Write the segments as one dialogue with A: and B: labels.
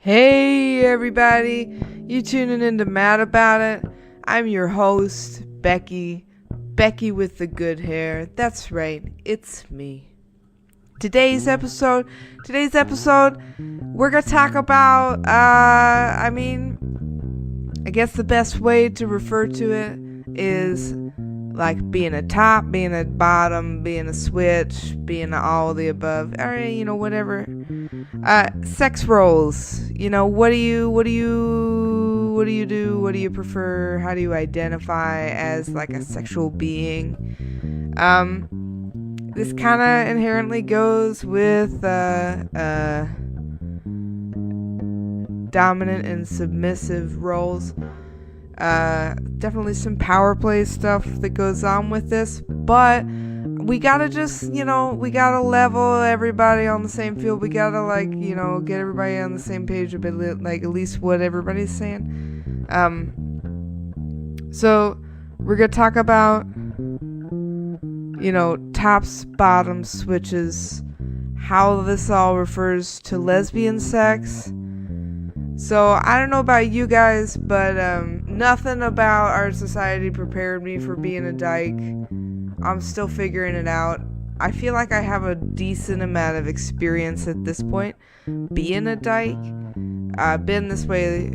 A: Hey everybody, you tuning in to Mad About It. I'm your host, Becky with the good hair. That's right, it's me. Today's episode, we're gonna talk about, I guess the best way to refer to it is like being a top, being a bottom, being a switch, being all of the above, or whatever. Sex roles. What do you do? What do you prefer? How do you identify as like a sexual being? This kind of inherently goes with dominant and submissive roles. Definitely some power play stuff that goes on with this, but we gotta just, we gotta level everybody on the same field. We gotta get everybody on the same page a bit, like at least what everybody's saying. So we're gonna talk about, tops, bottoms, switches, how this all refers to lesbian sex. So I don't know about you guys, but nothing about our society prepared me for being a dyke. I'm still figuring it out. I feel like I have a decent amount of experience at this point being a dyke. I've been this way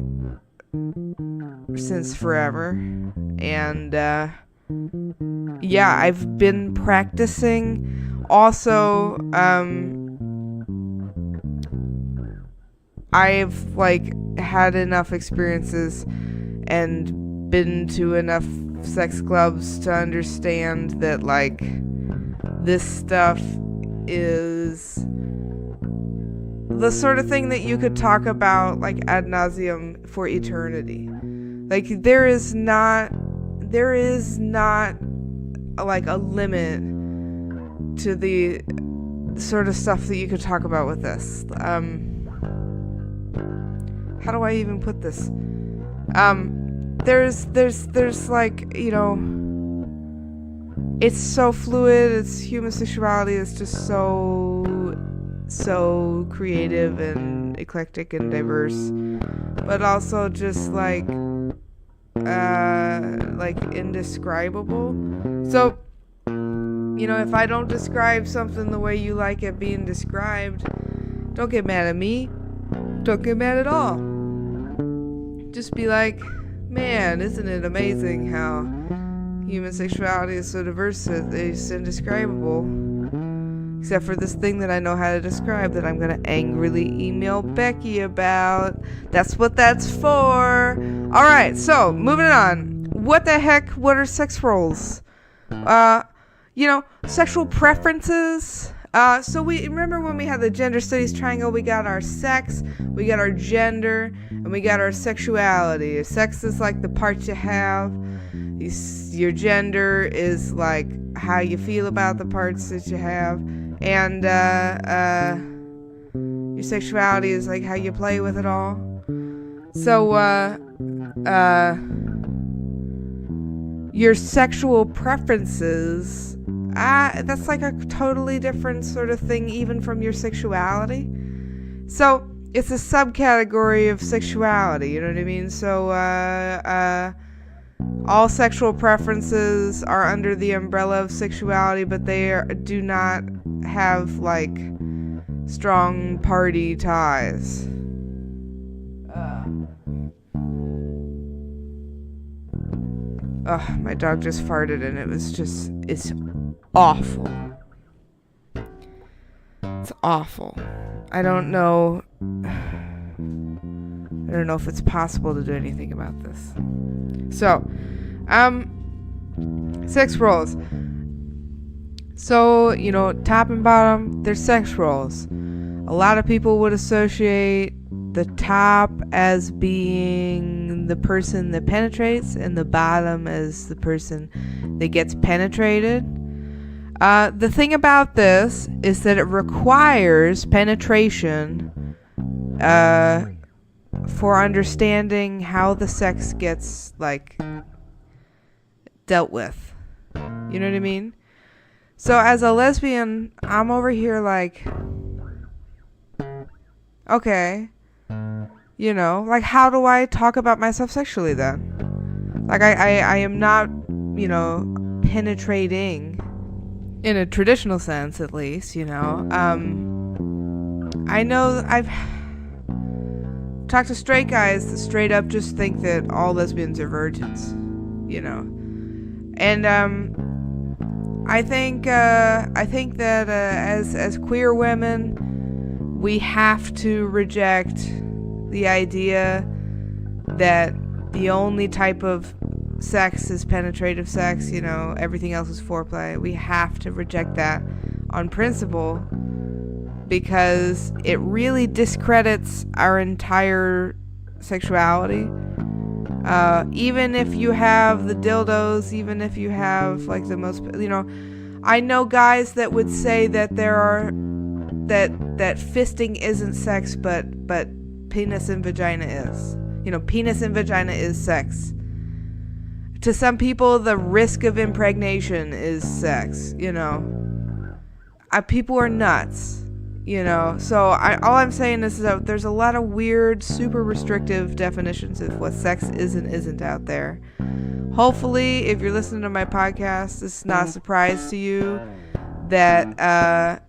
A: since forever. And I've been practicing. Also, I've had enough experiences and been to enough sex clubs to understand that this stuff is the sort of thing that you could talk about ad nauseum for eternity. There is not a limit to the sort of stuff that you could talk about with this. How do I even put this? There's it's so fluid. It's human sexuality is just so creative and eclectic and diverse, but also just indescribable. So if I don't describe something the way you like it being described, don't get mad at me. Don't get mad at all. Just be like, man, isn't it amazing how human sexuality is so diverse that it's indescribable? Except for this thing that I know how to describe that I'm going to angrily email Becky about. That's what that's for. Alright, so, moving on. What the heck? What are sex roles? Sexual preferences. So we remember when we had the gender studies triangle, we got our sex, we got our gender, and we got our sexuality. Sex is the parts you have. Your gender is how you feel about the parts that you have. And your sexuality is how you play with it all. So your sexual preferences, that's a totally different sort of thing even from your sexuality. So it's a subcategory of sexuality, you know what I mean? So all sexual preferences are under the umbrella of sexuality, but they do not have strong party ties. My dog just farted and it's awful. It's awful. I don't know if it's possible to do anything about this. So, sex roles. So, top and bottom, they're sex roles. A lot of people would associate the top as being the person that penetrates and the bottom as the person that gets penetrated. The thing about this is that it requires penetration for understanding how the sex gets dealt with. You know what I mean? So as a lesbian, I'm over here okay, Like, how do I talk about myself sexually then? Like, I am not, penetrating in a traditional sense, at least, I know I've talked to straight guys that straight up just think that all lesbians are virgins, and I think that as queer women, we have to reject the idea that the only type of sex is penetrative sex, everything else is foreplay. We have to reject that on principle, because it really discredits our entire sexuality. Even if you have the dildos, even if you have like the most, I know guys that would say that that fisting isn't sex, but penis and vagina is. Penis and vagina is sex. To some people, the risk of impregnation is sex. People are nuts. So all I'm saying is that there's a lot of weird, super restrictive definitions of what sex is and isn't out there. Hopefully, if you're listening to my podcast, this is not a surprise to you that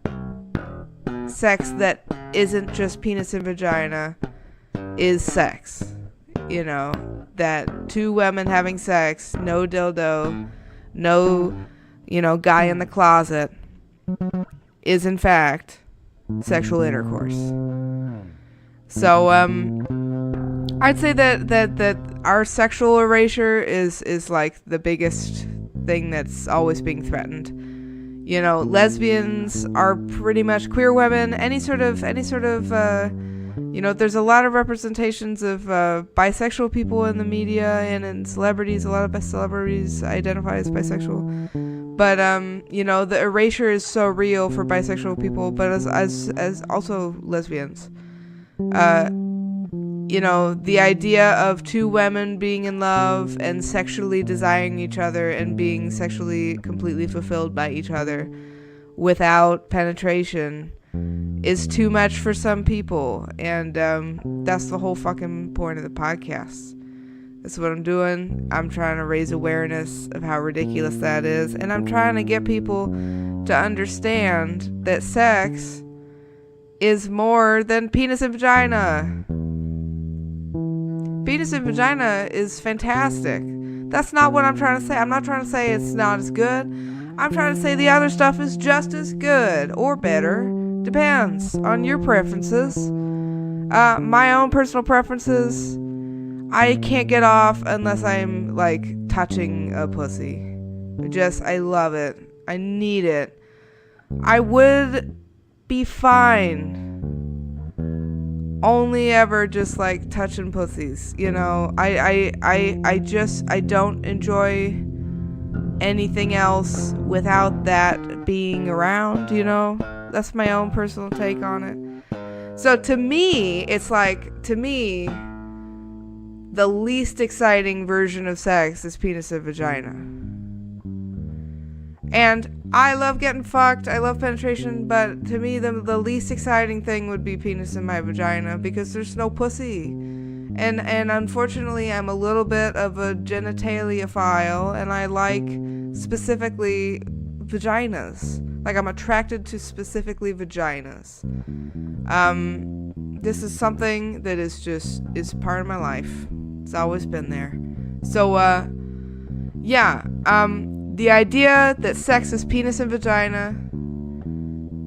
A: sex that isn't just penis and vagina is sex. That two women having sex, no dildo, no, guy in the closet, is in fact sexual intercourse. So I'd say that our sexual erasure is like the biggest thing that's always being threatened. Lesbians are pretty much queer women. Any sort of there's a lot of representations of bisexual people in the media and in celebrities. A lot of celebrities identify as bisexual. But the erasure is so real for bisexual people, but as also lesbians. The idea of two women being in love and sexually desiring each other and being sexually completely fulfilled by each other without penetration is too much for some people. And that's the whole fucking point of the podcast. That's what I'm doing. I'm trying to raise awareness of how ridiculous that is. And I'm trying to get people to understand that sex is more than penis and vagina. Penis and vagina is fantastic. That's not what I'm trying to say. I'm not trying to say it's not as good. I'm trying to say the other stuff is just as good or better. Depends on your preferences. My own personal preferences, I can't get off unless I'm like touching a pussy. I love it. I need it. I would be fine only ever just like touching pussies. I don't enjoy anything else without that being around. That's my own personal take on it. So to me, it's like, the least exciting version of sex is penis and vagina. And I love getting fucked, I love penetration, but to me the least exciting thing would be penis in my vagina, because there's no pussy. And unfortunately I'm a little bit of a genitaliaphile, and I like specifically vaginas. Like, I'm attracted to specifically vaginas. This is something that is part of my life. It's always been there. So, the idea that sex is penis and vagina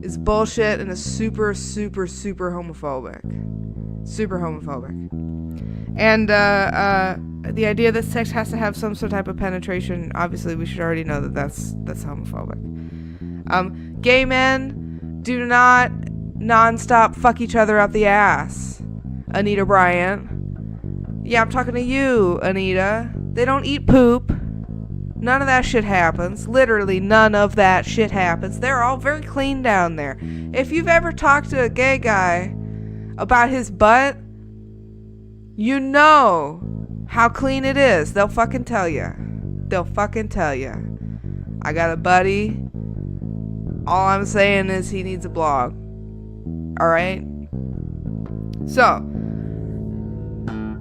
A: is bullshit and is super, super, super homophobic. Super homophobic. And, the idea that sex has to have some sort of type of penetration, obviously we should already know that that's homophobic. Gay men do not non-stop fuck each other up the ass. Anita Bryant. Yeah, I'm talking to you, Anita. They don't eat poop. None of that shit happens. Literally none of that shit happens. They're all very clean down there. If you've ever talked to a gay guy about his butt, you know how clean it is. They'll fucking tell you. I got a buddy. All I'm saying is he needs a blog. Alright? So,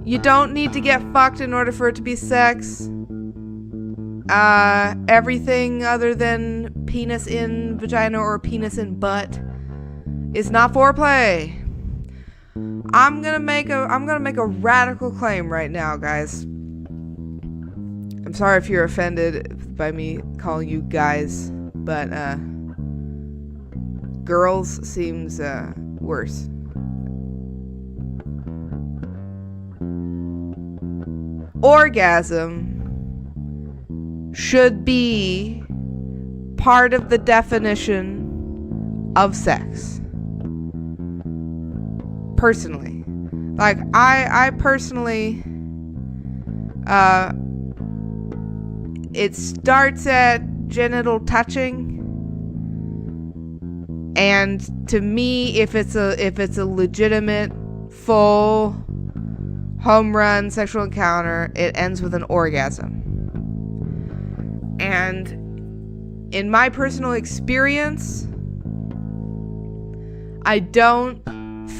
A: You don't need to get fucked in order for it to be sex. Everything other than penis in vagina or penis in butt is not foreplay. I'm gonna make a radical claim right now, guys. I'm sorry if you're offended by me calling you guys, but girls seems worse. Orgasm should be part of the definition of sex. Personally. Like, I personally, it starts at genital touching, and to me, if it's a legitimate, full, home run sexual encounter, it ends with an orgasm. And in my personal experience, I don't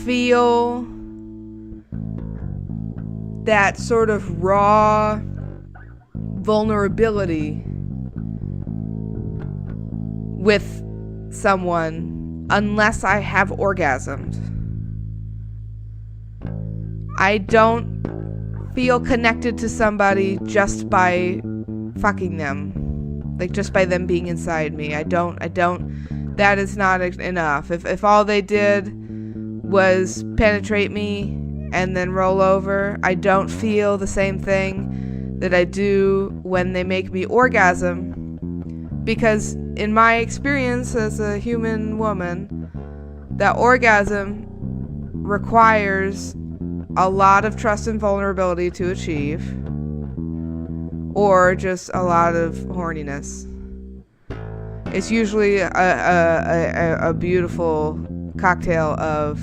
A: feel that sort of raw vulnerability with someone unless I have orgasmed. I don't feel connected to somebody just by fucking them. Like, just by them being inside me. I don't, that is not enough. If all they did was penetrate me and then roll over, I don't feel the same thing that I do when they make me orgasm. Because in my experience as a human woman, that orgasm requires a lot of trust and vulnerability to achieve, or just a lot of horniness. It's usually a beautiful cocktail of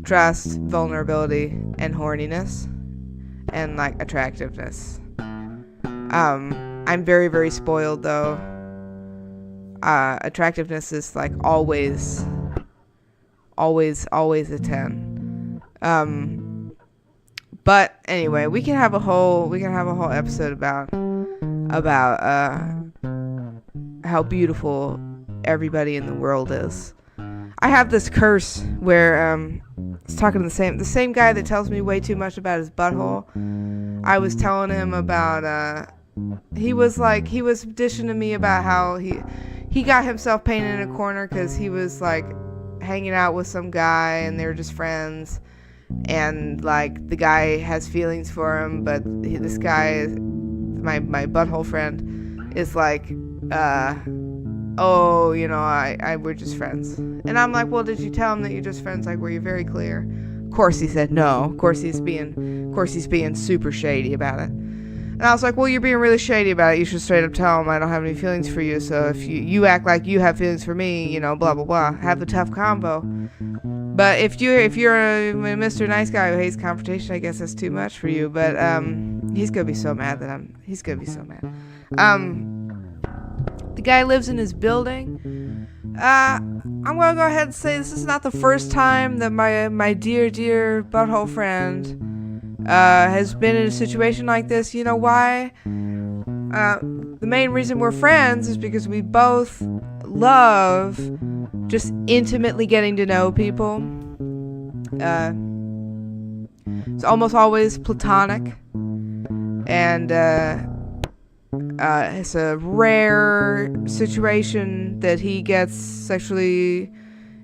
A: trust, vulnerability, and horniness, and like attractiveness. I'm very, very spoiled though. Attractiveness is like always a 10. But anyway, we can have a whole episode about how beautiful everybody in the world is. I have this curse where it's talking to the same guy that tells me way too much about his butthole. I was telling him about he was dishing to me about how he got himself painted in a corner because he was like hanging out with some guy and they were just friends. And like the guy has feelings for him, but this guy, my butthole friend, is like, oh, you know, we're just friends. And I'm like, well, did you tell him that you're just friends? Like, were you very clear? Of course he said no. Of course he's being super shady about it. And I was like, well, you're being really shady about it. You should straight up tell him I don't have any feelings for you. So if you act like you have feelings for me, you know, blah blah blah, have the tough combo. But if you're a Mr. Nice Guy who hates confrontation, I guess that's too much for you. But he's gonna be so mad he's gonna be so mad. The guy lives in his building. I'm gonna go ahead and say this is not the first time that my dear butthole friend has been in a situation like this. You know why? The main reason we're friends is because we both love just intimately getting to know people. It's almost always platonic, and it's a rare situation that he gets sexually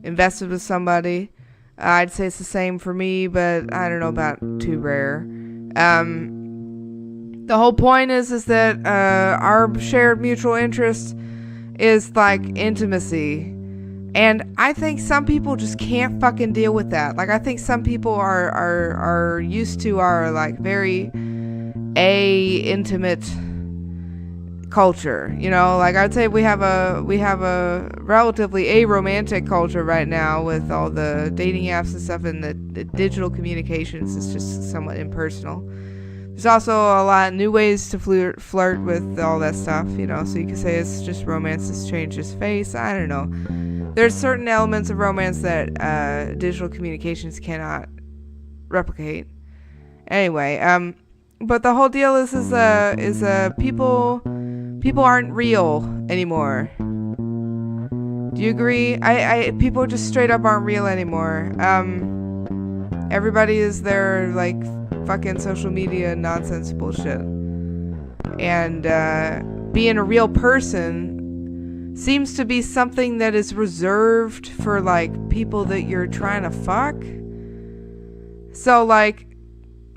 A: invested with somebody. I'd say it's the same for me, but I don't know about too rare. The whole point is that our shared mutual interest is like intimacy. And I think some people just can't fucking deal with that. Like, I think some people are used to our like very intimate culture, you know. Like, I'd say we have a relatively aromantic culture right now with all the dating apps and stuff, and the digital communications is just somewhat impersonal. There's also a lot of new ways to flirt with all that stuff, you know. So you could say it's just romance has changed its face. I don't know. There's certain elements of romance that digital communications cannot replicate. Anyway, but the whole deal is people aren't real anymore. Do you agree? People just straight up aren't real anymore. Everybody is their like fucking social media nonsense bullshit. And being a real person seems to be something that is reserved for like people that you're trying to fuck. So like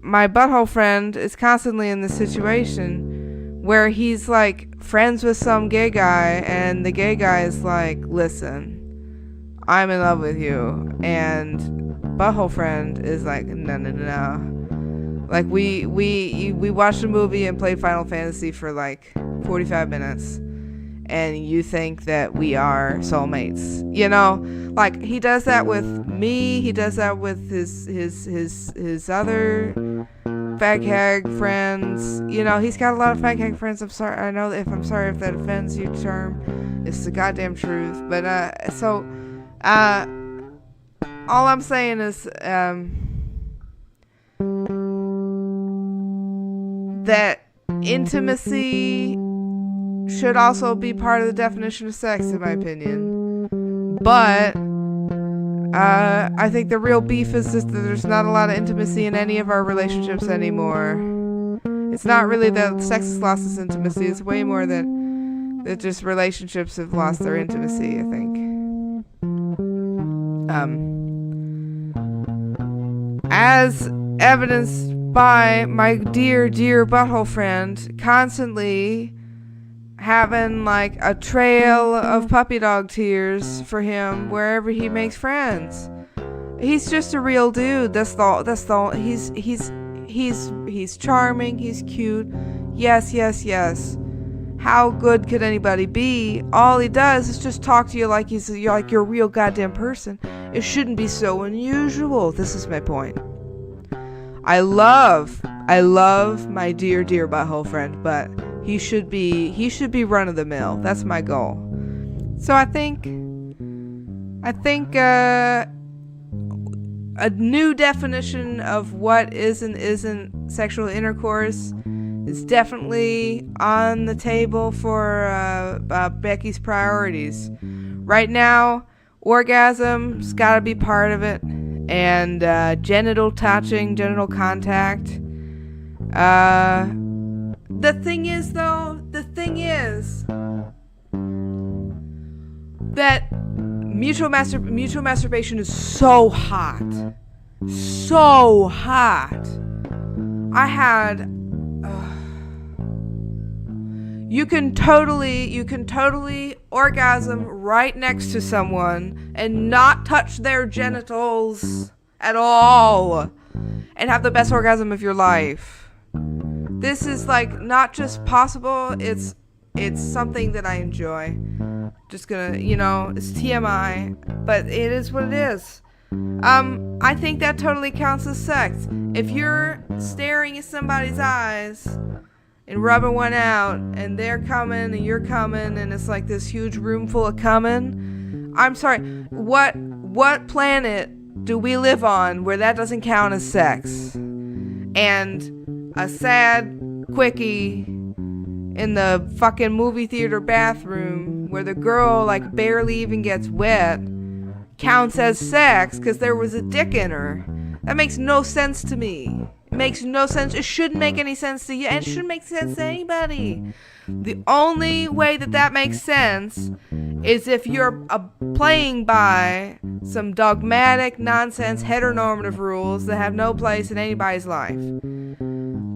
A: my butthole friend is constantly in this situation where he's like friends with some gay guy, and the gay guy is like, listen, I'm in love with you, and butthole friend is like, no. Like we watched a movie and played Final Fantasy for like 45 minutes, and you think that we are soulmates, you know? Like he does that with me, he does that with his other fag hag friends. You know, he's got a lot of fag hag friends. I'm sorry if that offends you, term. It's the goddamn truth. But all I'm saying is that intimacy should also be part of the definition of sex, in my opinion. But I think the real beef is just that there's not a lot of intimacy in any of our relationships anymore. It's not really that sex has lost its intimacy. It's way more that just relationships have lost their intimacy, I think. As evidenced by my dear butthole friend constantly having like a trail of puppy dog tears for him wherever he makes friends. He's just a real dude. That's all. He's charming, he's cute. Yes. How good could anybody be? All he does is just talk to you like you're a real goddamn person. It shouldn't be so unusual. This is my point. I love my dear butthole friend, but he should be run of the mill. That's my goal. So I think a new definition of what is and isn't sexual intercourse is definitely on the table for Becky's priorities. Right now, orgasm's gotta be part of it, and genital touching, genital contact. The thing is that mutual masturbation is so hot. You can totally orgasm right next to someone and not touch their genitals at all and have the best orgasm of your life. This is like not just possible, it's something that I enjoy. Just gonna, it's TMI, but it is what it is. I think that totally counts as sex. If you're staring at somebody's eyes and rubbing one out, and they're coming and you're coming, and it's like this huge room full of coming, I'm sorry, what planet do we live on where that doesn't count as sex? And a sad quickie in the fucking movie theater bathroom where the girl like barely even gets wet counts as sex because there was a dick in her. That makes no sense to me. It makes no sense. It shouldn't make any sense to you, and it shouldn't make sense to anybody. The only way that makes sense is if you're playing by some dogmatic nonsense heteronormative rules that have no place in anybody's life.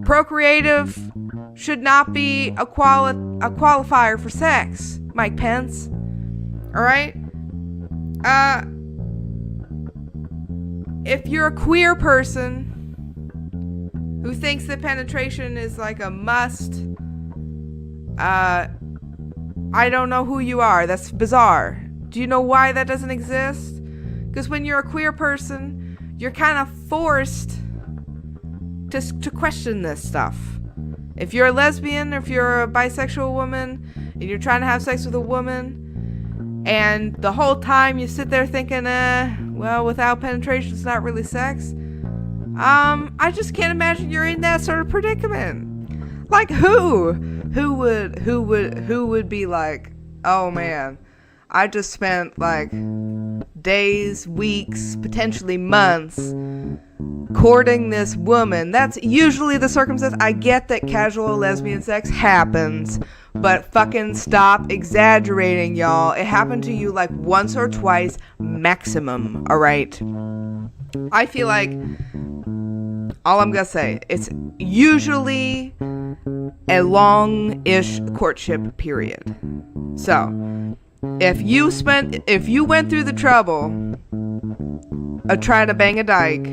A: Procreative should not be a qualifier for sex, Mike Pence. Alright? If you're a queer person who thinks that penetration is like a must, I don't know who you are. That's bizarre. Do you know why that doesn't exist? Because when you're a queer person, you're kind of forced to question this stuff. If you're a lesbian, or if you're a bisexual woman, and you're trying to have sex with a woman, and the whole time you sit there thinking, well, without penetration, it's not really sex. I just can't imagine you're in that sort of predicament. Like who would be like, oh man, I just spent like days, weeks, potentially months courting this woman. That's usually the circumstance. I get that casual lesbian sex happens, but fucking stop exaggerating, y'all. It happened to you like once or twice maximum, alright? I feel like all I'm gonna say, it's usually a long-ish courtship period. So, if you went through the trouble of trying to bang a dyke,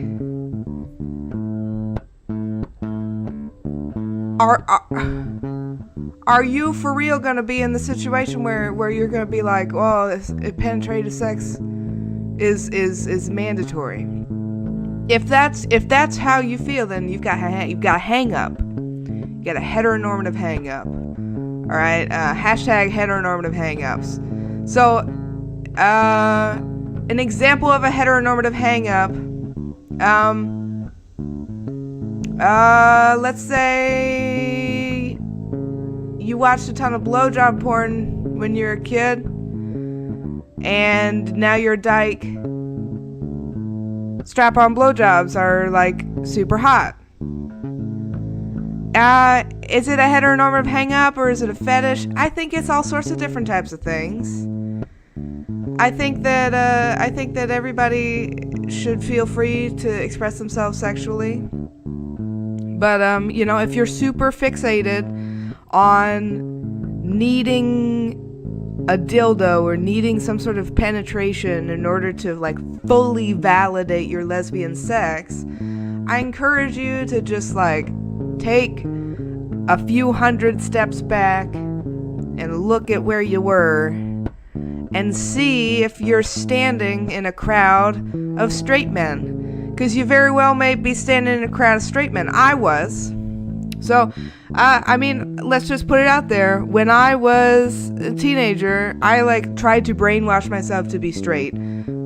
A: are you for real gonna be in the situation where you're gonna be like, well, penetrative sex is mandatory? If that's how you feel, then you've got a hang up. You got a heteronormative hang up. All right, hashtag heteronormative hang ups. So, an example of a heteronormative hang up. Let's say you watched a ton of blowjob porn when you were a kid, and now you're a dyke. Strap-on blowjobs are like super hot. Is it a heteronormative hang-up or is it a fetish? I think it's all sorts of different types of things. I think that everybody should feel free to express themselves sexually. But if you're super fixated on needing a dildo or needing some sort of penetration in order to like fully validate your lesbian sex, I encourage you to just like take a few hundred steps back and look at where you were and see if you're standing in a crowd of straight men, because you very well may be standing in a crowd of straight men. I was. So, let's just put it out there. When I was a teenager, I tried to brainwash myself to be straight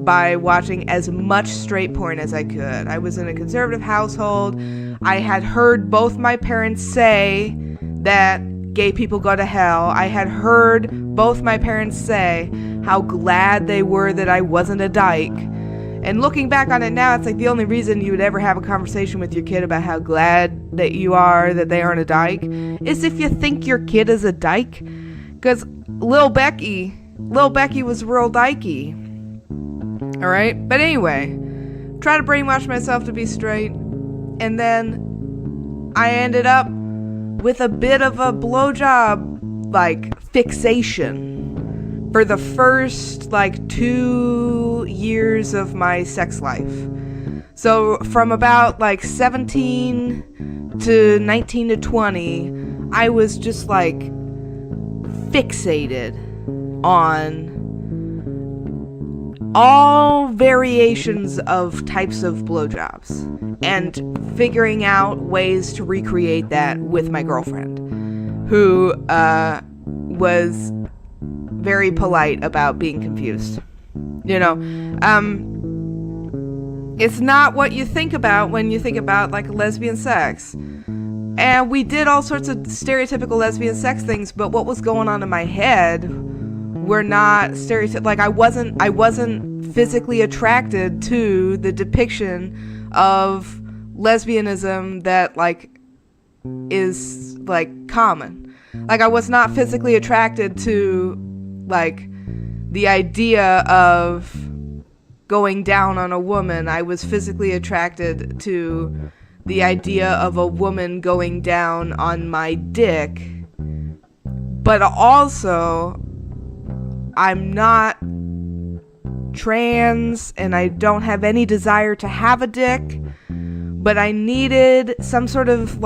A: by watching as much straight porn as I could. I was in a conservative household. I had heard both my parents say that gay people go to hell. I had heard both my parents say how glad they were that I wasn't a dyke. And looking back on it now, it's like the only reason you would ever have a conversation with your kid about how glad that you are that they aren't a dyke is if you think your kid is a dyke. Because Lil Becky was real dykey. Alright? But anyway, try to brainwash myself to be straight. And then I ended up with a bit of a blowjob, fixation. For the first 2 years of my sex life. So from about 17 to 19 to 20, I was just fixated on all variations of types of blowjobs and figuring out ways to recreate that with my girlfriend, who was very polite about being confused. It's not what you think about when you think about lesbian sex. And we did all sorts of stereotypical lesbian sex things, but what was going on in my head were not stereotypical. I wasn't physically attracted to the depiction of lesbianism that is common. I was not physically attracted to the idea of going down on a woman. I was physically attracted to the idea of a woman going down on my dick. But also, I'm not trans and I don't have any desire to have a dick, but I needed some sort of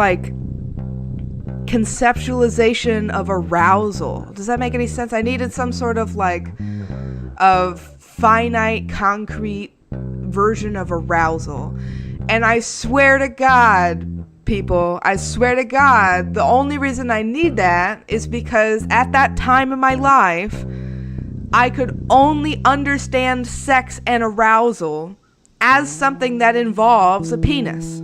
A: conceptualization of arousal. Does that make any sense? I needed some sort of of finite, concrete version of arousal. And I swear to God, people, I swear to God, the only reason I need that is because at that time in my life, I could only understand sex and arousal as something that involves a penis.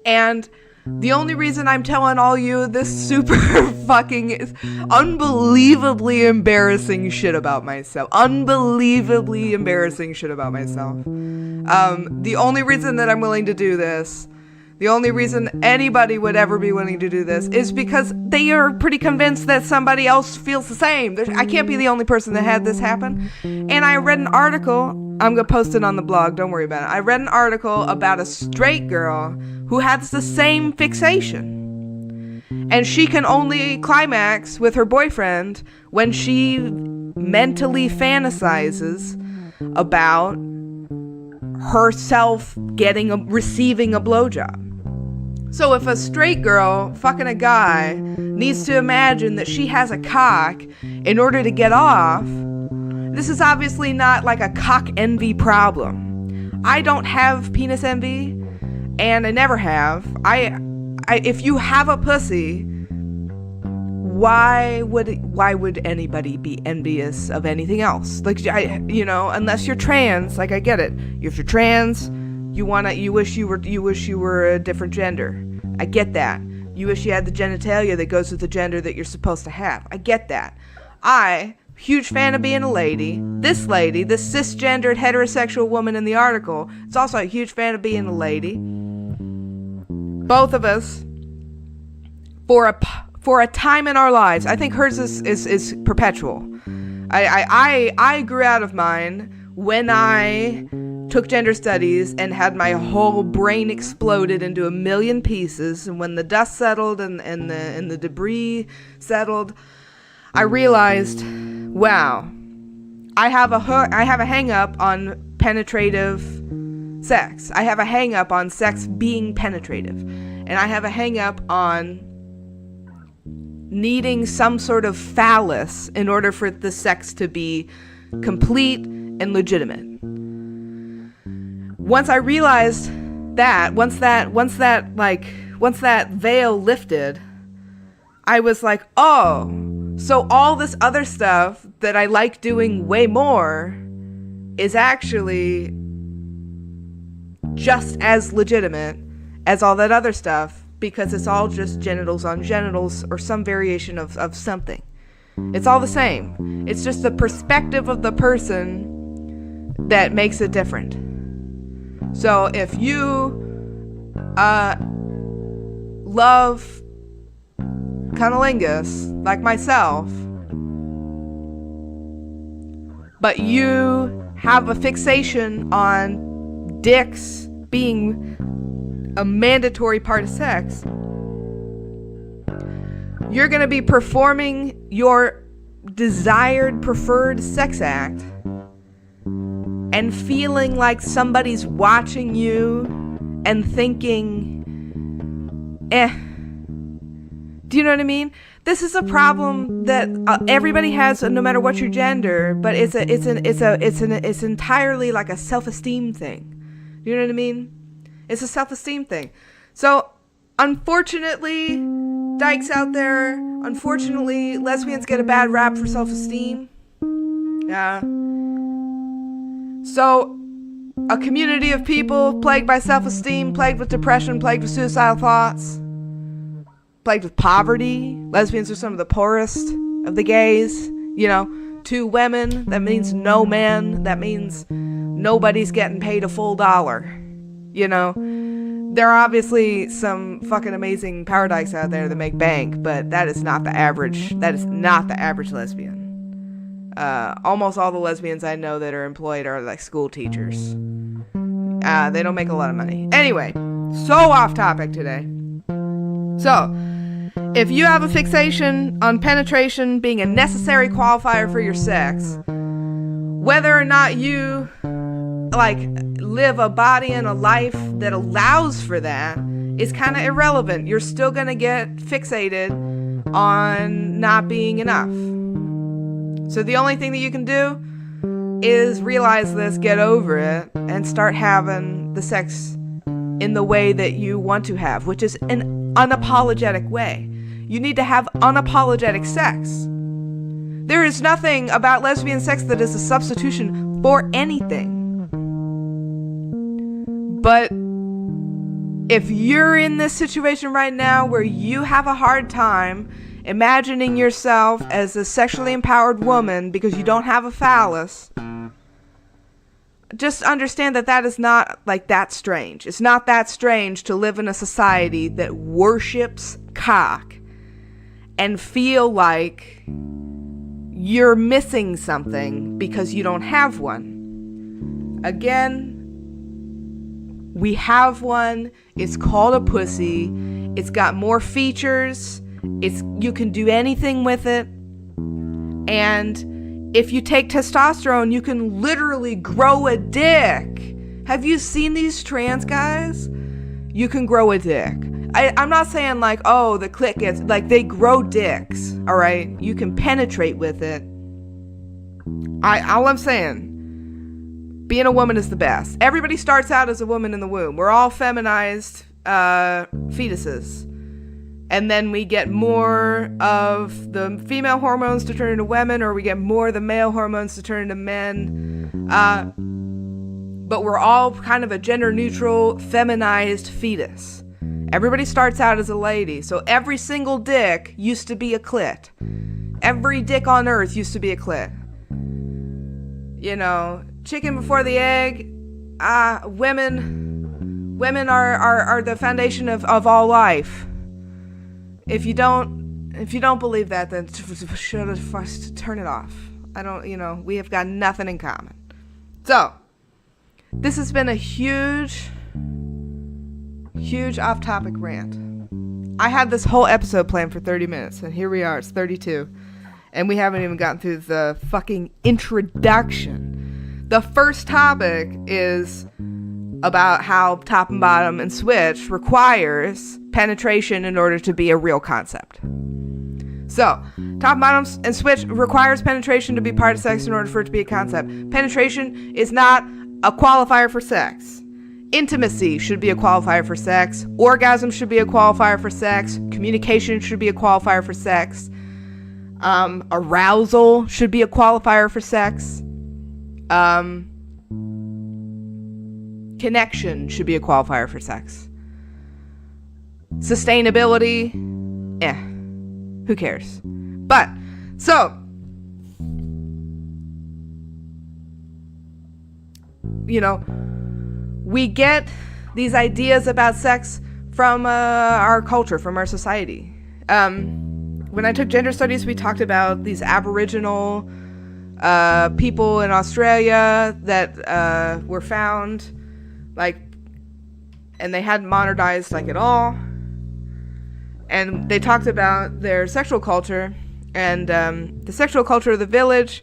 A: And the only reason I'm telling all you this super fucking unbelievably embarrassing shit about myself. The only reason that I'm willing to do this, the only reason anybody would ever be willing to do this, is because they are pretty convinced that somebody else feels the same. I can't be the only person that had this happen. And I read an article, I'm going to post it on the blog, don't worry about it. I read an article about a straight girl who has the same fixation. And she can only climax with her boyfriend when she mentally fantasizes about herself receiving a blowjob. So if a straight girl fucking a guy needs to imagine that she has a cock in order to get off, this is obviously not like a cock envy problem. I don't have penis envy, and I never have. If you have a pussy, why would anybody be envious of anything else? Like, unless you're trans, like I get it. If you're trans, you wish you were a different gender. I get that. You wish you had the genitalia that goes with the gender that you're supposed to have. I get that. Huge fan of being a lady. This lady, this cisgendered heterosexual woman in the article, is also a huge fan of being a lady. Both of us, for a time in our lives, I think hers is perpetual. I grew out of mine when I took gender studies and had my whole brain exploded into a million pieces. And when the dust settled and the debris settled, I realized, wow, I have a hang up on penetrative sex. I have a hang up on sex being penetrative. And I have a hang up on needing some sort of phallus in order for the sex to be complete and legitimate. Once I realized that, once that veil lifted, I was like, oh, so all this other stuff that I like doing way more is actually just as legitimate as all that other stuff, because it's all just genitals on genitals or some variation of something. It's all the same. It's just the perspective of the person that makes it different. So if you love cunnilingus like myself, but you have a fixation on dicks being a mandatory part of sex, you're going to be performing your desired preferred sex act and feeling like somebody's watching you and thinking, do you know what I mean? This is a problem that everybody has, no matter what your gender, but it's entirely like a self-esteem thing. You know what I mean? It's a self-esteem thing. So, unfortunately, dykes out there, unfortunately, lesbians get a bad rap for self-esteem. Yeah. So, a community of people plagued by self-esteem, plagued with depression, plagued with suicidal thoughts, plagued with poverty. Lesbians are some of the poorest of the gays. 2 women, that means no men. That means nobody's getting paid a full dollar. There are obviously some fucking amazing power dykes out there that make bank, but that is not the average. That is not the average lesbian. Almost all the lesbians I know that are employed are like school teachers. They don't make a lot of money. Anyway, so off topic today. So, if you have a fixation on penetration being a necessary qualifier for your sex, whether or not you live a body and a life that allows for that is kind of irrelevant. You're still going to get fixated on not being enough. So the only thing that you can do is realize this, get over it, and start having the sex in the way that you want to have, which is an unapologetic way. You need to have unapologetic sex. There is nothing about lesbian sex that is a substitution for anything. But if you're in this situation right now where you have a hard time imagining yourself as a sexually empowered woman because you don't have a phallus, just understand that that is not like that strange. It's not that strange to live in a society that worships cock and feel like you're missing something because you don't have one. Again, we have one. It's called a pussy. It's got more features. You can do anything with it. And if you take testosterone, you can literally grow a dick. Have you seen these trans guys? You can grow a dick. I'm not saying like, oh, the clit gets, like, they grow dicks, all right? You can penetrate with it. All I'm saying, being a woman is the best. Everybody starts out as a woman in the womb. We're all feminized fetuses. And then we get more of the female hormones to turn into women, or we get more of the male hormones to turn into men. But we're all kind of a gender-neutral, feminized fetus. Everybody starts out as a lady. So every single dick used to be a clit. Every dick on earth used to be a clit. You know, chicken before the egg. Women are the foundation of all life. If you don't believe that, then turn it off. We have got nothing in common. So, this has been a huge off-topic rant. I had this whole episode planned for 30 minutes, and here we are, it's 32. And we haven't even gotten through the fucking introduction. The first topic is about how top and bottom and switch requires penetration in order to be a real concept. So, top and bottom and switch requires penetration to be part of sex in order for it to be a concept. Penetration is not a qualifier for sex. Intimacy should be a qualifier for sex. Orgasm should be a qualifier for sex. Communication should be a qualifier for sex. Arousal should be a qualifier for sex. Connection should be a qualifier for sex. Sustainability, who cares? But, so, we get these ideas about sex from our culture, from our society. When I took gender studies, we talked about these Aboriginal people in Australia that were found, and they hadn't modernized at all. And they talked about their sexual culture, and the sexual culture of the village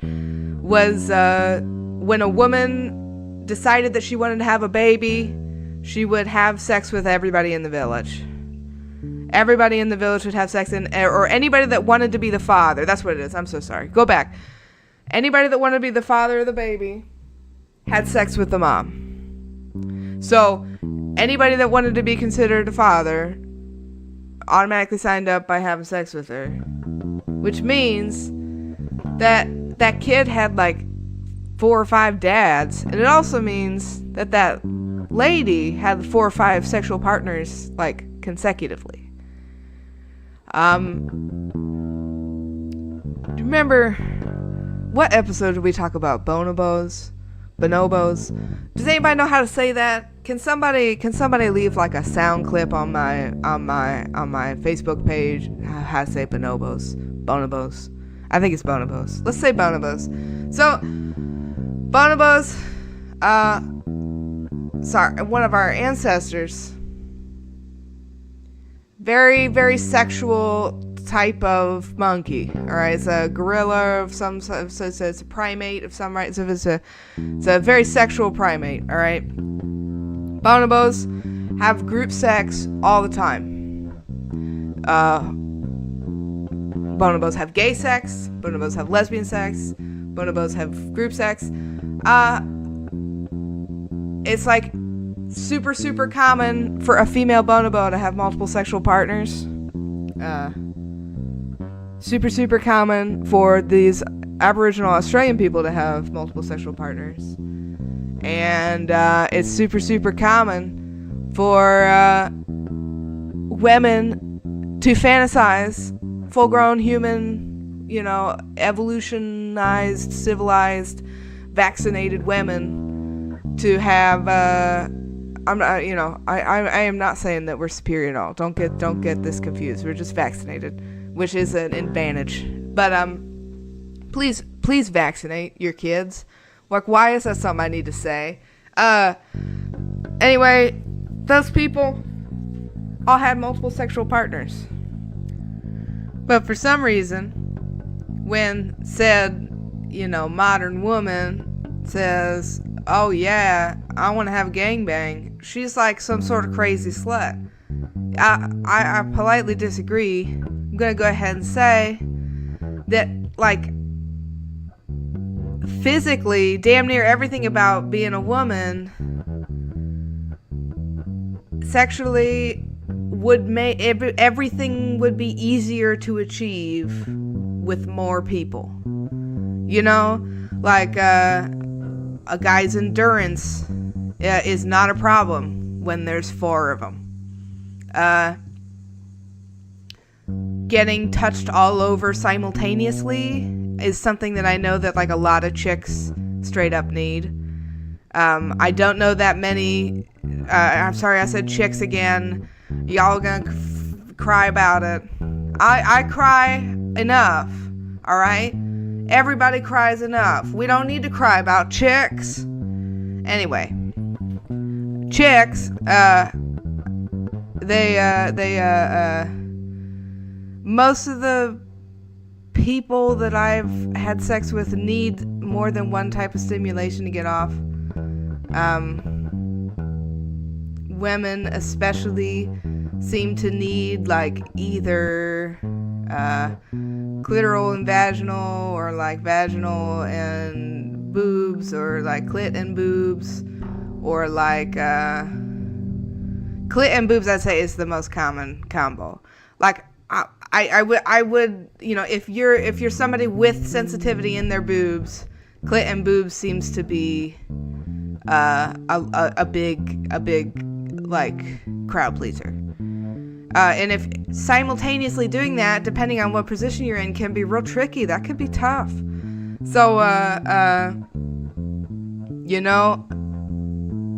A: was when a woman decided that she wanted to have a baby, she would have sex with everybody in the village. Everybody in the village would have sex, or anybody that wanted to be the father. That's what it is. I'm so sorry. Go back. Anybody that wanted to be the father of the baby had sex with the mom. So anybody that wanted to be considered a father automatically signed up by having sex with her, which means that that kid had 4 or 5 dads, and it also means that that lady had 4 or 5 sexual partners consecutively. Remember, what episode did we talk about bonobos? Bonobos? Does anybody know how to say that? Can somebody leave a sound clip on my Facebook page how to say bonobos? Bonobos. I think it's bonobos. Let's say bonobos. So, bonobos, one of our ancestors, very, very sexual type of monkey. All right, it's a gorilla of some, so it's a primate of some, right? So it's a very sexual primate. All right, bonobos have group sex all the time. Bonobos have gay sex. Bonobos have lesbian sex. Bonobos have group sex. It's super, super common for a female bonobo to have multiple sexual partners. Super, super common for these Aboriginal Australian people to have multiple sexual partners. And it's super, super common for women to fantasize full-grown human, evolutionized, civilized, vaccinated women to have. I'm not, I am not saying that we're superior at all. Don't get this confused. We're just vaccinated, which is an advantage. But please vaccinate your kids. Like, why is that something I need to say? Anyway, those people all had multiple sexual partners. But for some reason, when said, modern woman says, oh yeah, I want to have a gangbang, she's like some sort of crazy slut. I politely disagree. I'm going to go ahead and say that, like, physically, damn near everything about being a woman sexually would make everything would be easier to achieve with more people. Like a guy's endurance is not a problem when there's 4 of them. Getting touched all over simultaneously is something that I know that like a lot of chicks straight up need. I don't know that many. I'm sorry I said chicks again. Y'all gonna cry about it. I cry enough. All right? Everybody cries enough. We don't need to cry about chicks. Anyway, chicks, most of the people that I've had sex with need more than one type of stimulation to get off. Women especially seem to need like either clitoral and vaginal, or like vaginal and boobs, or like clit and boobs, or like clit and boobs I'd say is the most common combo. Like I would if you're somebody with sensitivity in their boobs, clit and boobs seems to be a big like crowd pleaser. And if simultaneously doing that, depending on what position you're in, can be real tricky. That could be tough. So,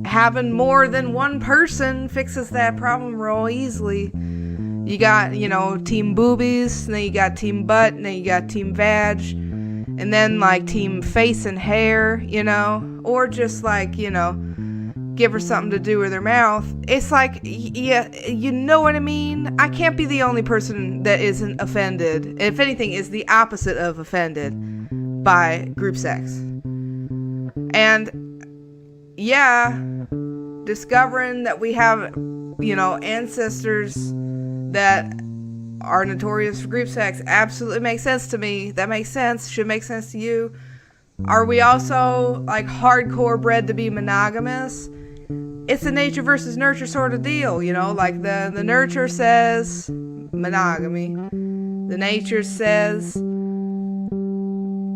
A: having more than one person fixes that problem real easily. You got, team boobies, and then you got team butt, and then you got team vag, and then like team face and hair, or just like, give her something to do with her mouth. It's like, yeah, you know what I mean? I can't be the only person that isn't offended. If anything, is the opposite of offended by group sex. And yeah, discovering that we have, ancestors that are notorious for group sex absolutely makes sense to me. That makes sense. Should make sense to you. Are we also like hardcore bred to be monogamous? It's a nature versus nurture sort of deal, like the nurture says monogamy. The nature says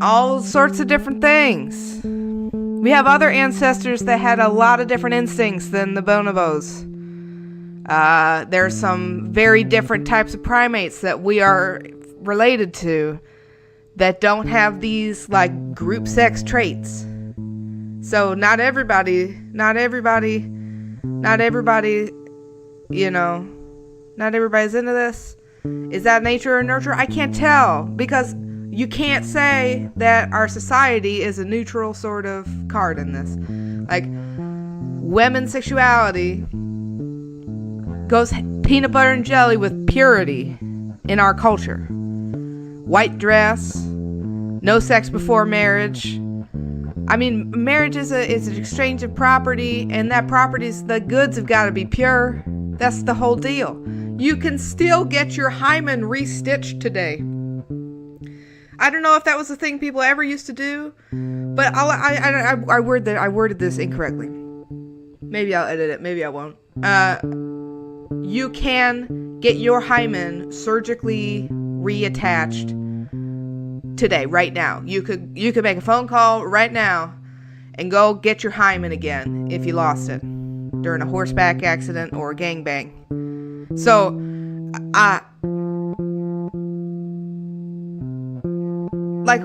A: all sorts of different things. We have other ancestors that had a lot of different instincts than the bonobos. There's some very different types of primates that we are related to that don't have these like group sex traits. So not everybody's into this. Is that nature or nurture? I can't tell, because you can't say that our society is a neutral sort of card in this. Like, women's sexuality goes peanut butter and jelly with purity in our culture. White dress, no sex before marriage. I mean, marriage is an exchange of property, and that the goods have got to be pure. That's the whole deal. You can still get your hymen restitched today. I don't know if that was a thing people ever used to do, but I worded this incorrectly. Maybe I'll edit it. Maybe I won't. You can get your hymen surgically reattached today, right now. You could make a phone call right now and go get your hymen again if you lost it. during a horseback accident or a gangbang. So, like,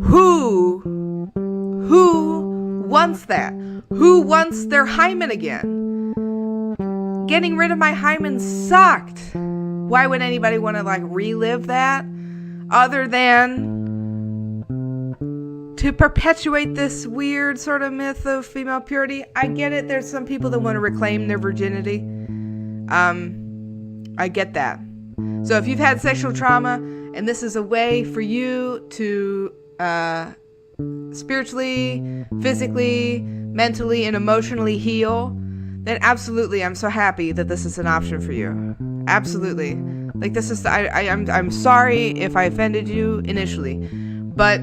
A: who wants that? Who wants their hymen again? Getting rid of my hymen sucked. Why would anybody want to, like, relive that? Other than to perpetuate this weird sort of myth of female purity. I get it. There's some people that want to reclaim their virginity. I get that. So if you've had sexual trauma and this is a way for you to spiritually, physically, mentally, and emotionally heal, then absolutely, I'm so happy that this is an option for you. Absolutely. Like, this is, I'm sorry if I offended you initially, but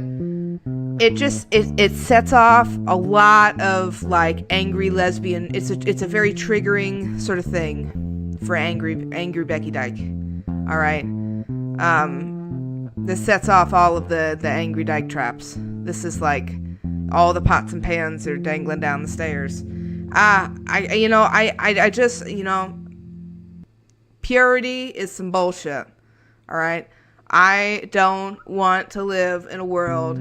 A: it sets off a lot of, like, angry lesbian. It's a very triggering sort of thing for angry Becky Dyke. All right. This sets off all of the angry dyke traps. This is like all the pots and pans are dangling down the stairs. I just, purity is some bullshit. All right. I don't want to live in a world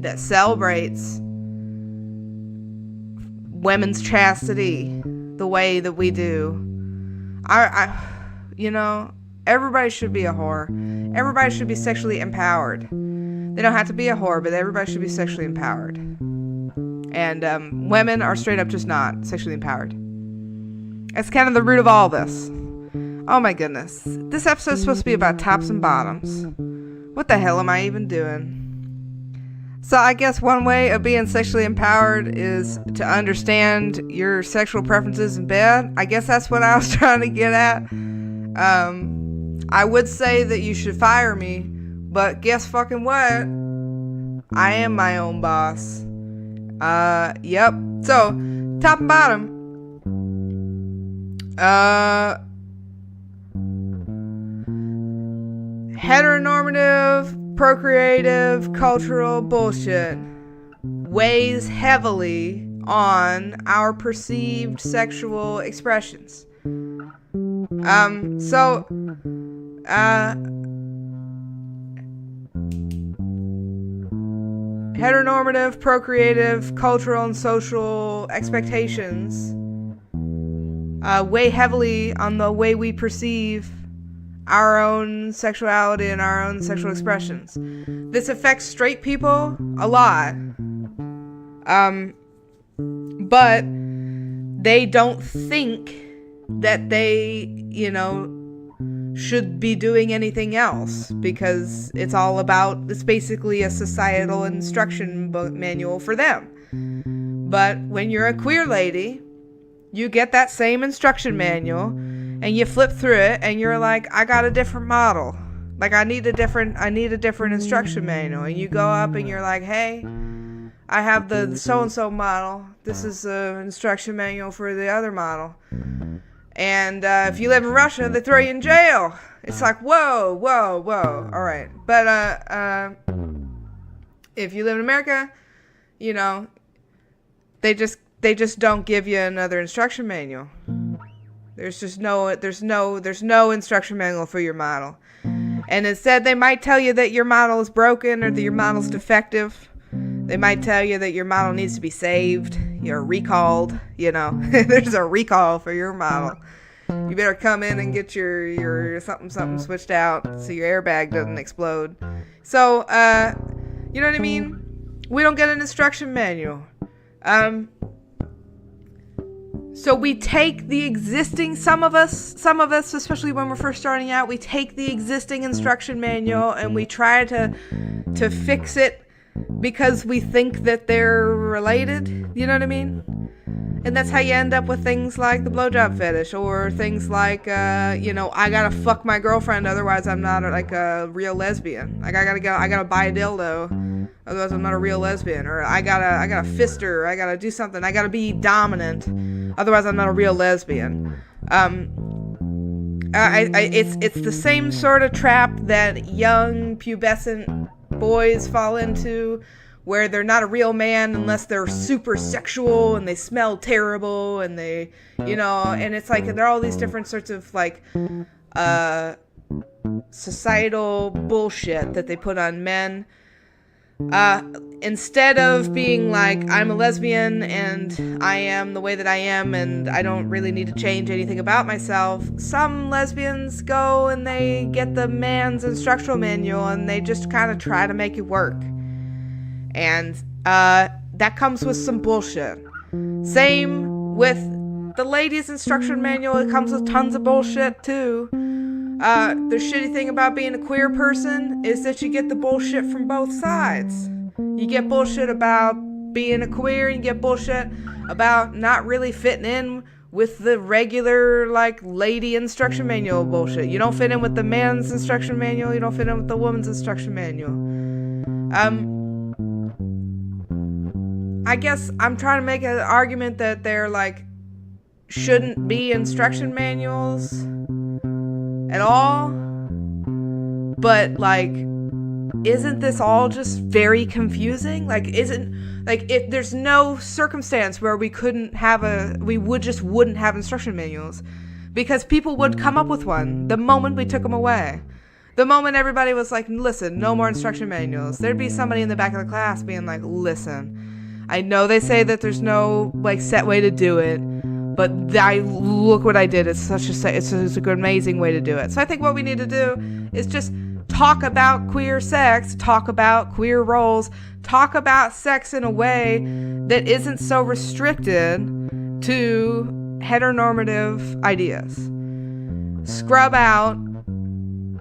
A: that celebrates women's chastity the way that we do. Everybody should be a whore. Everybody should be sexually empowered. They don't have to be a whore, but everybody should be sexually empowered. And women are straight up just not sexually empowered. That's kind of the root of all this. Oh my goodness. This episode is supposed to be about tops and bottoms. What the hell am I even doing? So I guess one way of being sexually empowered is to understand your sexual preferences in bed. I guess that's what I was trying to get at. I would say that you should fire me, but guess fucking what? I am my own boss. Yep. So, top and bottom. Heteronormative, procreative, cultural bullshit weighs heavily on our perceived sexual expressions. Heteronormative, procreative, cultural, and social expectations weigh heavily on the way we perceive our own sexuality and our own sexual expressions. This affects straight people a lot. But they don't think that they, should be doing anything else because it's basically a societal instruction manual for them. But when you're a queer lady, you get that same instruction manual and you flip through it and you're like, I got a different model. Like, I need a different instruction manual. And you go up and you're like, hey, I have the so-and-so model. This is an instruction manual for the other model. And if you live in Russia, they throw you in jail. It's like, whoa. All right. But if you live in America, they just don't give you another instruction manual. There's no instruction manual for your model. And instead, they might tell you that your model is broken or that your model's defective. They might tell you that your model needs to be saved. You're recalled, There's a recall for your model. You better come in and get your something switched out so your airbag doesn't explode. So, you know what I mean? We don't get an instruction manual. So we take the existing, some of us, especially when we're first starting out, we take the existing instruction manual and we try to fix it because we think that they're related, you know what I mean? And that's how you end up with things like the blowjob fetish, or things like, I gotta fuck my girlfriend, otherwise I'm not like a real lesbian. Like, I gotta buy a dildo, otherwise I'm not a real lesbian. Or I gotta fist her, I gotta do something, I gotta be dominant, otherwise I'm not a real lesbian. It's the same sort of trap that young pubescent boys fall into where they're not a real man unless they're super sexual and they smell terrible and they, and it's like there are all these different sorts of like societal bullshit that they put on men. Instead of being like, I'm a lesbian and I am the way that I am and I don't really need to change anything about myself, some lesbians go and they get the man's instructional manual and they just kind of try to make it work. And that comes with some bullshit. Same with the ladies' instruction manual. It comes with tons of bullshit too. The shitty thing about being a queer person is that you get the bullshit from both sides. You get bullshit about being a queer, and you get bullshit about not really fitting in with the regular, like, lady instruction manual bullshit. You don't fit in with the man's instruction manual, you don't fit in with the woman's instruction manual. I guess I'm trying to make an argument that there, like, shouldn't be instruction manuals at all, but like, isn't this all just very confusing? Like, if there's no circumstance where we wouldn't have instruction manuals, because people would come up with one the moment we took them away. The moment everybody was like, listen, no more instruction manuals, there'd be somebody in the back of the class being like, listen, I know they say that there's no like set way to do it, but look what I did. It's a good, amazing way to do it. So I think what we need to do is just talk about queer sex, talk about queer roles, talk about sex in a way that isn't so restricted to heteronormative ideas. Scrub out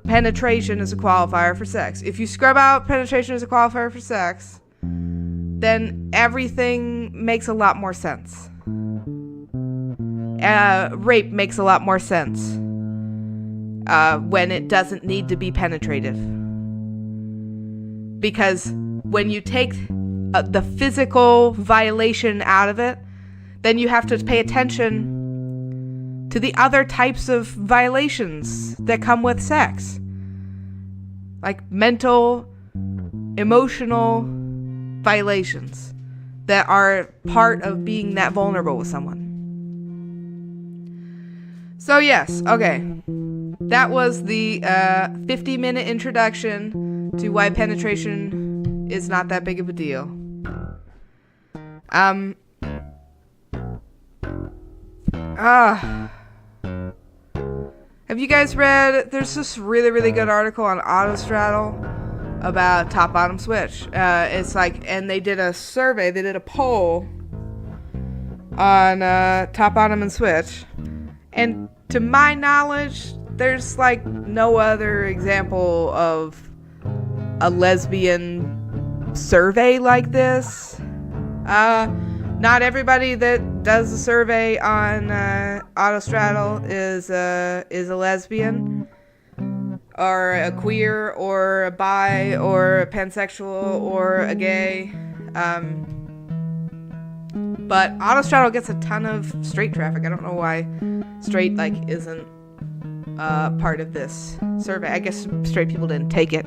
A: penetration as a qualifier for sex. If you scrub out penetration as a qualifier for sex, then everything makes a lot more sense. Rape makes a lot more sense when it doesn't need to be penetrative. Because when you take the physical violation out of it, then you have to pay attention to the other types of violations that come with sex. Like mental, emotional violations that are part of being that vulnerable with someone. So yes, okay. That was the 50-minute introduction to why penetration is not that big of a deal. Have you guys read, there's this really, really good article on Autostraddle about top-bottom switch. It's like, and they did a survey, they did a poll on top, bottom, and switch. And to my knowledge, there's like no other example of a lesbian survey like this. Not everybody that does a survey on Autostraddle is a lesbian or a queer or a bi or a pansexual or a gay. But Autostraddle gets a ton of straight traffic. I don't know why straight isn't part of this survey. I guess straight people didn't take it.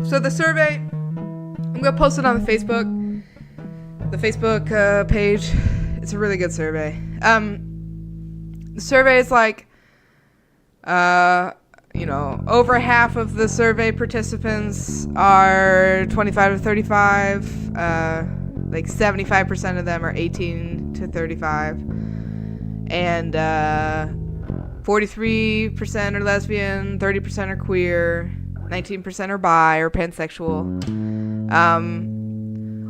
A: So the survey, I'm gonna post it on the Facebook page. It's a really good survey. The survey is like, over half of the survey participants are 25 to 35. Like 75% of them are 18 to 35. And 43% are lesbian, 30% are queer, 19% are bi or pansexual.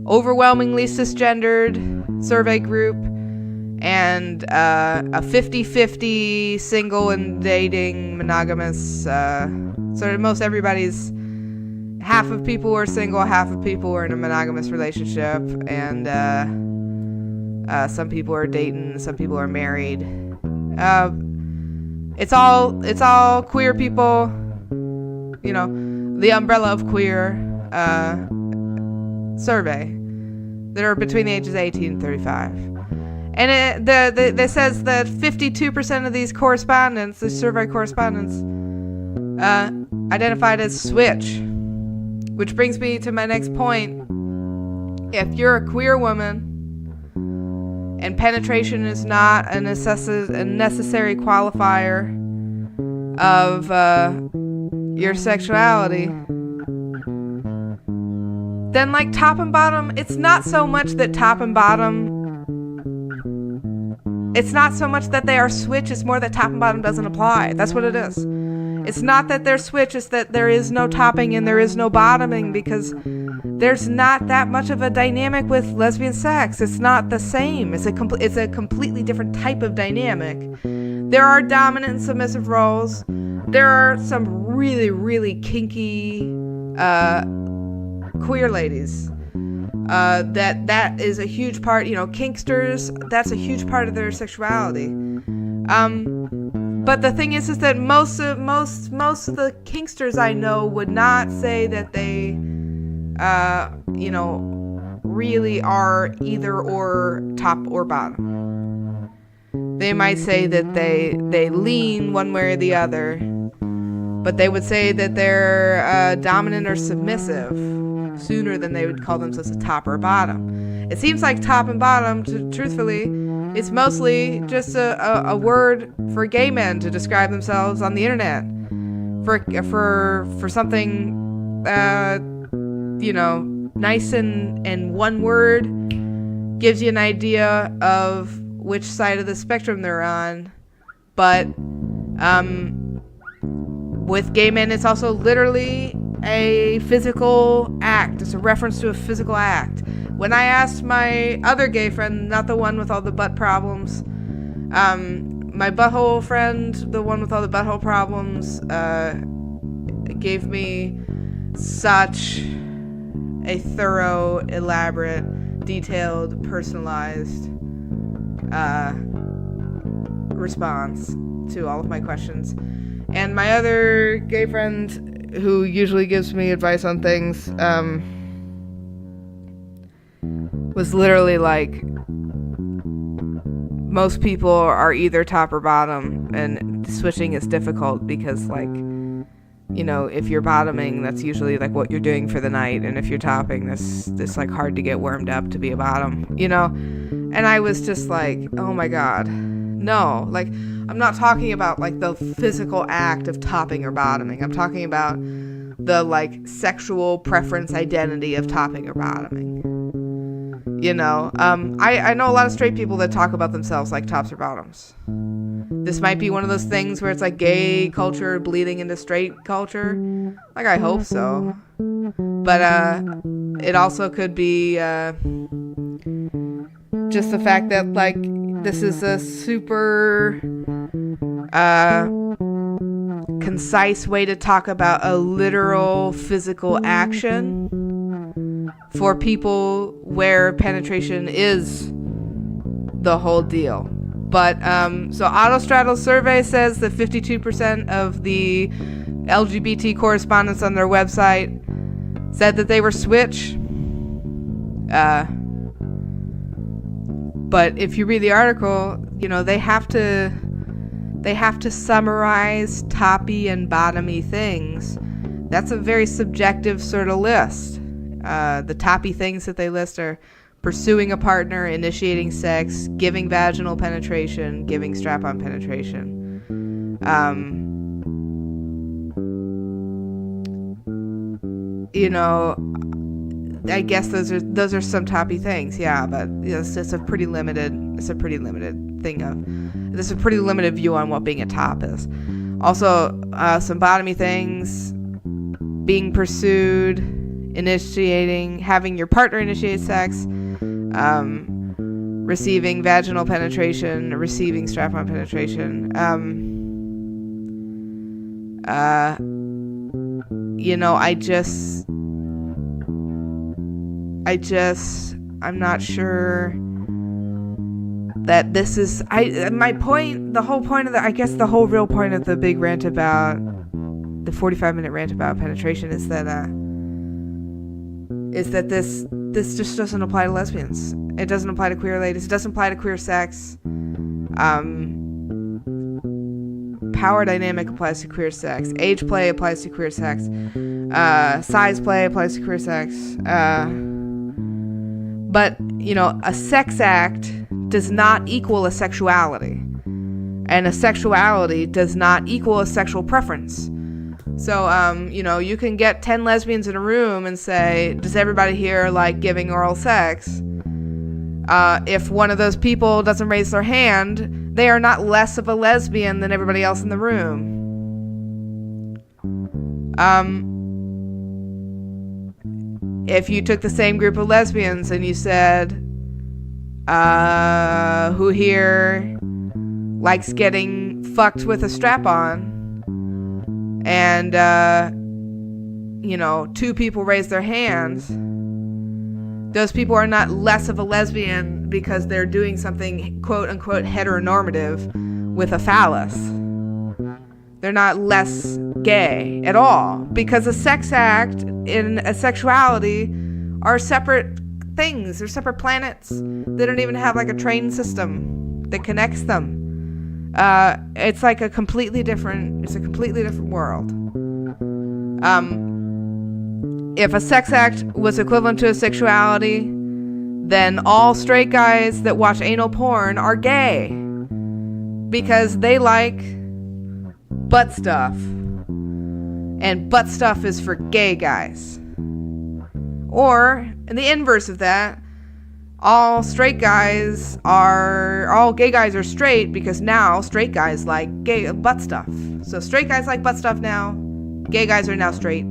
A: Overwhelmingly cisgendered survey group, and a 50-50 single and dating monogamous. So most everybody's, half of people are single, half of people are in a monogamous relationship, and some people are dating, some people are married. It's all queer people, the umbrella of queer survey that are between the ages of 18 and 35. And it says that 52% of these correspondents, the survey correspondents, identified as switch. Which brings me to my next point. If you're a queer woman and penetration is not a necessary qualifier of your sexuality, then like top and bottom, it's not so much that top and bottom, it's not so much that they are switch, it's more that top and bottom doesn't apply. That's what it is. It's not that they're switch, it's that there is no topping and there is no bottoming, because there's not that much of a dynamic with lesbian sex. It's not the same. It's a completely different type of dynamic. There are dominant and submissive roles. There are some really, really kinky queer ladies. That is a huge part, kinksters, that's a huge part of their sexuality. But the thing is that most of the kinksters I know would not say that they, really are either or top or bottom. They might say that they lean one way or the other, but they would say that they're dominant or submissive sooner than they would call themselves a top or a bottom. It seems like top and bottom, truthfully, it's mostly just a word for gay men to describe themselves on the internet. For something, nice and one word gives you an idea of which side of the spectrum they're on. But with gay men, it's also literally a physical act. It's a reference to a physical act. When I asked my other gay friend, not the one with all the butt problems, my butthole friend, the one with all the butthole problems, gave me such a thorough, elaborate, detailed, personalized response to all of my questions. And my other gay friend, who usually gives me advice on things, was literally like, most people are either top or bottom, and switching is difficult because, like, if you're bottoming, that's usually like what you're doing for the night, and if you're topping, this like hard to get warmed up to be a bottom, And I was just like, oh my god, no, like, I'm not talking about like the physical act of topping or bottoming. I'm talking about the like sexual preference identity of topping or bottoming. I know a lot of straight people that talk about themselves like tops or bottoms. This might be one of those things where it's like gay culture bleeding into straight culture. Like, I hope so. But it also could be just the fact that like this is a super concise way to talk about a literal physical action for people where penetration is the whole deal. But so Autostraddle's survey says that 52% of the LGBT correspondents on their website said that they were switch. But if you read the article, they have to summarize toppy and bottomy things. That's a very subjective sort of list. The toppy things that they list are pursuing a partner, initiating sex, giving vaginal penetration, giving strap-on penetration. I guess those are some toppy things, yeah, but it's a pretty limited thing of. There's a pretty limited view on what being a top is. Also, some bottomy things: being pursued, initiating, having your partner initiate sex, receiving vaginal penetration, receiving strap-on penetration. I'm not sure that this is, my point, the whole point of the whole real point of the big rant about, the 45-minute rant about penetration is that this just doesn't apply to lesbians. It doesn't apply to queer ladies. It doesn't apply to queer sex. Power dynamic applies to queer sex. Age play applies to queer sex. Size play applies to queer sex. But, a sex act does not equal a sexuality. And a sexuality does not equal a sexual preference. So, you can get 10 lesbians in a room and say, does everybody here like giving oral sex? If one of those people doesn't raise their hand, they are not less of a lesbian than everybody else in the room. If you took the same group of lesbians and you said, who here likes getting fucked with a strap-on, and, 2 people raise their hands, those people are not less of a lesbian because they're doing something quote-unquote heteronormative with a phallus. They're not less gay at all, because a sex act and a sexuality are separate things. They're separate planets. They don't even have like a train system that connects them. It's like a completely different world. If a sex act was equivalent to a sexuality, then all straight guys that watch anal porn are gay, because they like butt stuff, and butt stuff is for gay guys. Or, in the inverse of that, all gay guys are straight, because now straight guys like butt stuff. So straight guys like butt stuff now, gay guys are now straight.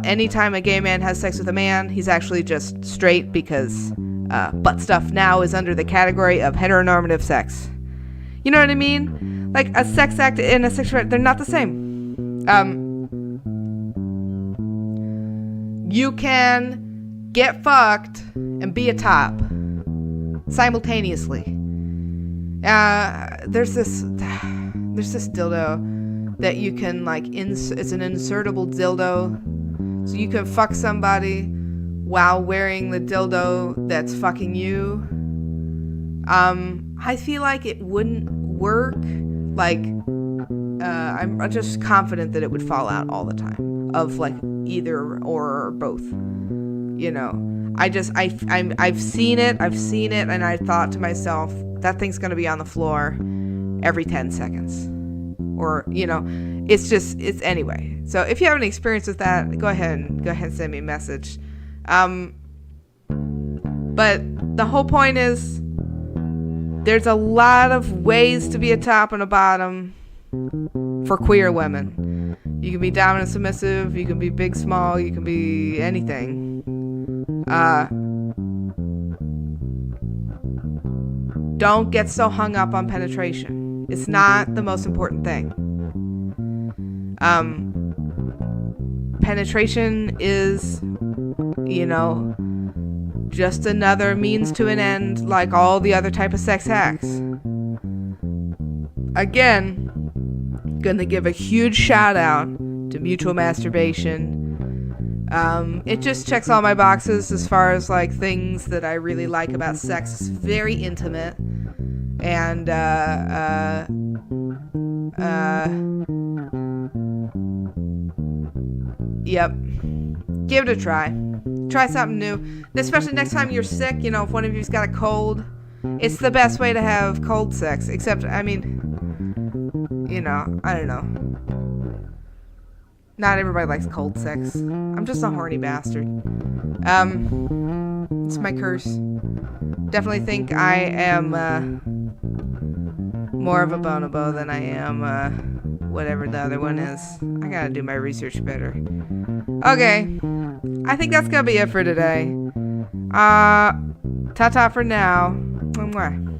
A: Anytime a gay man has sex with a man, he's actually just straight, because butt stuff now is under the category of heteronormative sex. You know what I mean? Like, a sex act and a sexual act, they're not the same. You can get fucked and be a top simultaneously. There's this dildo that you can it's an insertable dildo, so you can fuck somebody while wearing the dildo that's fucking you. I feel like it wouldn't work. I'm just confident that it would fall out all the time, of either or both. I've seen it, and I thought to myself, that thing's gonna be on the floor every 10 seconds. Or, it's anyway. So if you have any experience with that, go ahead and send me a message. But the whole point is, there's a lot of ways to be a top and a bottom for queer women. You can be dominant, submissive, you can be big, small, you can be anything. Don't get so hung up on penetration. It's not the most important thing. Penetration is, just another means to an end, like all the other type of sex acts. Again, gonna give a huge shout out to mutual masturbation. It just checks all my boxes as far as things that I really like about sex. It's very intimate, and yep, give it a try. Try something new, and especially next time you're sick. If one of you's got a cold, it's the best way to have cold sex. Except, I don't know. Not everybody likes cold sex. I'm just a horny bastard. It's my curse. Definitely think I am more of a bonobo than I am whatever the other one is. I gotta do my research better. Okay, I think that's gonna be it for today. Ta-ta for now. Mwah.